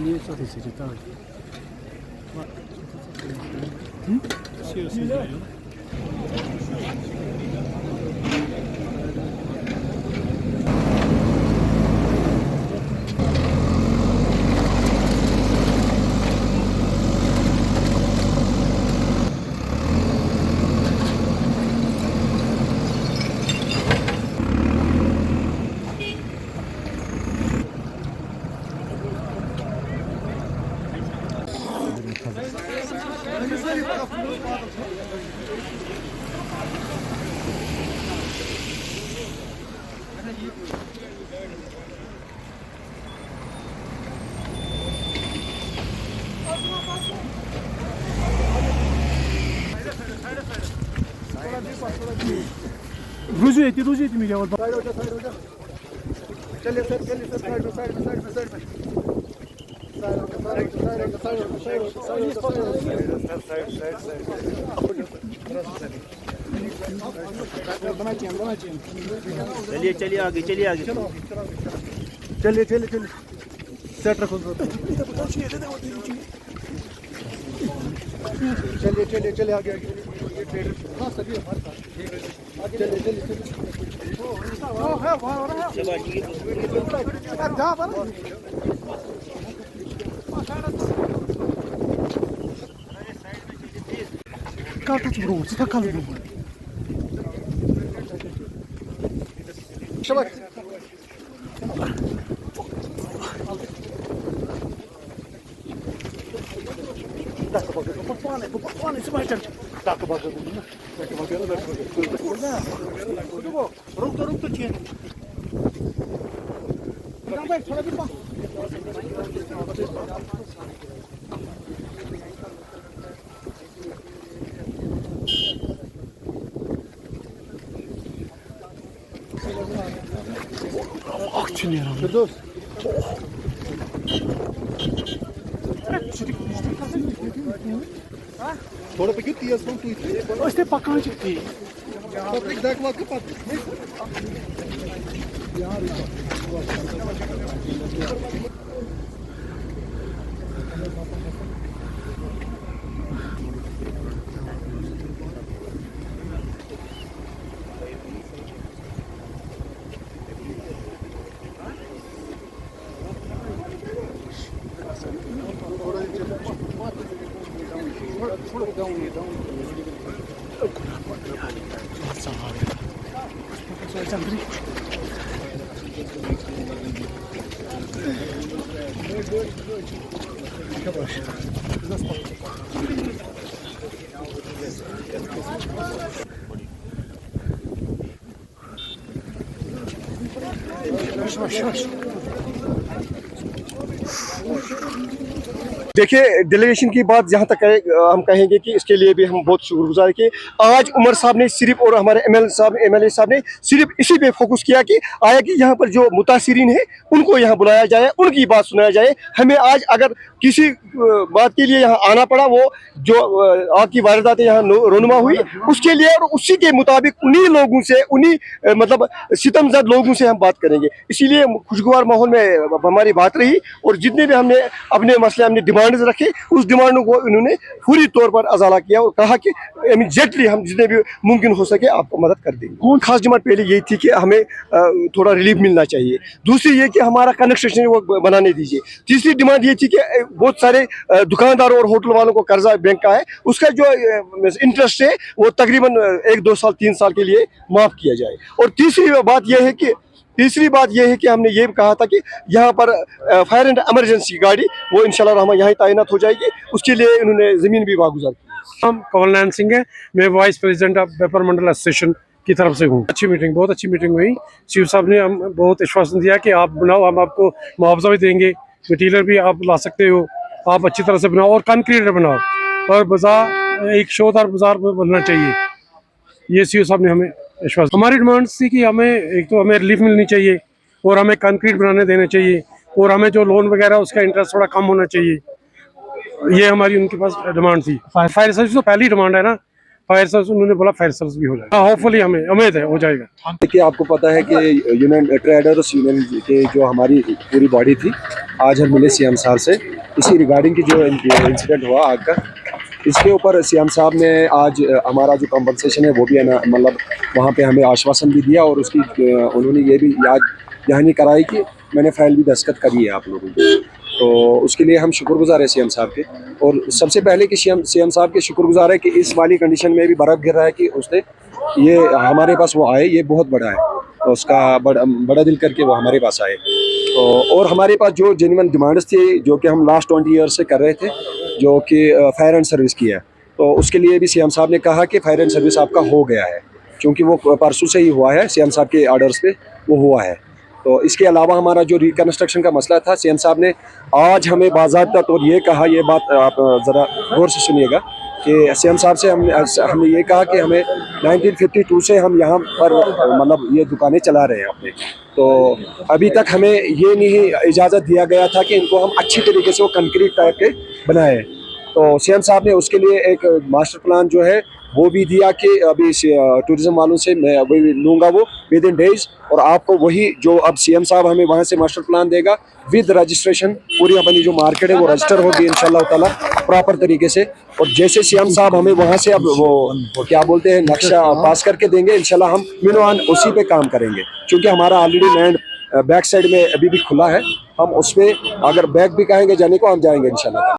Niye satıyorsun? Tamam. रोज येते मी घ्यावर चलिए sir side में चलिए आगे चलिए सेट रखो चलिए आगे हाँ सर ये हमारे साथ चलिए रुक तो चाहिए थोड़ा भी Sonra peki yazdım tuytu. O işte bakan çıktı. Toprak dakika kapat. देखिए डेलीगेशन की बात जहाँ तक है हम कहेंगे कि इसके लिए भी हम बहुत शुक्रगुजार कि आज उमर साहब ने सिर्फ और हमारे एमएलए साहब ने सिर्फ इसी पे फोकस किया कि आया कि यहाँ पर जो मुतासिरीन है उनको यहाँ बुलाया जाए, उनकी बात सुनाया जाए। हमें आज अगर किसी बात के लिए यहाँ आना पड़ा, वो जो आग की वारदातें यहाँ रोनुमा हुई उसके लिए, और उसी के मुताबिक उन्हीं लोगों से, उन्हीं मतलब सितमज़द लोगों से हम बात करेंगे। इसीलिए खुशगवार माहौल में हमारी बात रही और जितने भी हमने अपने मसले, हमने डिमांड रखे, उस डिमांडों को इन्होंने पूरी तौर पर अजाला किया और कहा कि इमीडिएटली हम जितने भी मुमकिन हो सके आपको मदद कर देंगे। खास डिमांड पहले यही थी कि हमें थोड़ा रिलीफ मिलना चाहिए। दूसरी ये कि हमारा कनेक्शन वो बनाने दीजिए। तीसरी डिमांड ये थी कि बहुत सारे दुकानदारों और होटल वालों को कर्जा बैंक का है, उसका जो इंटरेस्ट है वो तकरीबन 1-2 साल 3 साल के लिए माफ़ किया जाए। और तीसरी बात यह है कि हमने ये कहा था कि यहाँ पर फायर एंड इमरजेंसी गाड़ी वो इंशाल्लाह रहमान यहाँ तैनात हो जाएगी, उसके लिए इन्होंने ज़मीन भी वागुजार की। हम कमलनैन सिंह है, मैं vice president of vapour Mandal association की तरफ से हूँ। बहुत अच्छी मीटिंग हुई। चीफ साहब ने हम बहुत आश्वासन दिया कि आप बनाओ, हम आपको मुआवजा भी देंगे, मटीरियल भी आप ला सकते हो, आप अच्छी तरह से बनाओ और कंक्रीट बनाओ, और बाजार एक शोदार बाजार में बनना चाहिए। ये सी साहब ने हमें विश्वास। हमारी डिमांड्स थी कि हमें एक तो हमें रिलीफ मिलनी चाहिए और हमें कंक्रीट बनाने देने चाहिए, और हमें जो लोन वगैरह उसका इंटरेस्ट थोड़ा कम होना चाहिए। ये हमारी उनके पास डिमांड थी। फायर सर्विस तो पहली डिमांड है ना, फायर सर्विस उन्होंने बोला फायर सर्विस भी हो जाएगा। हाँ, होपफुली हमें उम्मीद है हो जाएगा। देखिए, आपको पता है कि यूनियन ट्रेडर्स यूनियन के जो हमारी पूरी बॉडी थी, आज हम मिले सीएम साहब से इसी रिगार्डिंग की जो इंसिडेंट हुआ आग का, इसके ऊपर सीएम साहब ने आज हमारा जो कंपनसेशन है वो भी है ना, मतलब वहाँ पे हमें आश्वासन भी दिया और उसकी उन्होंने ये भी याद दहानी कराई कि मैंने फाइल भी दस्तखत करी है आप लोगों की। तो उसके लिए हम शुक्रगुजार हैं सीएम साहब के। और सबसे पहले कि सीएम साहब के शुक्रगुजार है कि इस वाली कंडीशन में भी बर्फ़ गिर रहा है कि उसने ये हमारे पास वो आए, ये बहुत बड़ा है। तो उसका बड़ा दिल करके वो हमारे पास आए। तो और हमारे पास जो जेन्युइन डिमांड्स थी जो कि हम लास्ट 20 ईयर से कर रहे थे, जो कि फायर एंड सर्विस की है, तो उसके लिए भी सीएम साहब ने कहा कि फायर एंड सर्विस आपका हो गया है, क्योंकि वो परसों से ही हुआ है, सीएम साहब के ऑर्डर्स पे वो हुआ है। तो इसके अलावा हमारा जो रिकन्स्ट्रक्शन का मसला था, सीएम साहब ने आज हमें बाज़ाब्ता तौर ये कहा, ये बात आप ज़रा गौर से सुनिएगा कि सीएम साहब से हमने ये कहा कि हमें 1952 से हम यहाँ पर मतलब ये दुकानें चला रहे हैं अपने। तो अभी तक हमें ये नहीं इजाज़त दिया गया था कि इनको हम अच्छी तरीके से वो कंक्रीट टाइप के बनाएं। तो सीएम साहब ने उसके लिए एक मास्टर प्लान जो है वो भी दिया कि अभी टूरिज्म वालों से मैं वही लूँगा वो विद इन डेज, और आपको वही जो अब सीएम साहब हमें वहाँ से मास्टर प्लान देगा विद रजिस्ट्रेशन, पूरी अपनी जो मार्केट है वो रजिस्टर होगी इंशाल्लाह ताला प्रॉपर तरीके से। और जैसे सीएम साहब हमें वहाँ से अब वो क्या बोलते हैं नक्शा पास करके देंगे, इंशाल्लाह हम मिनवान उसी पे काम करेंगे, क्योंकि हमारा ऑलरेडी लैंड बैक साइड में अभी भी खुला है। हम उसमें अगर बैक भी कहेंगे जाने को हम जाएंगे इंशाल्लाह।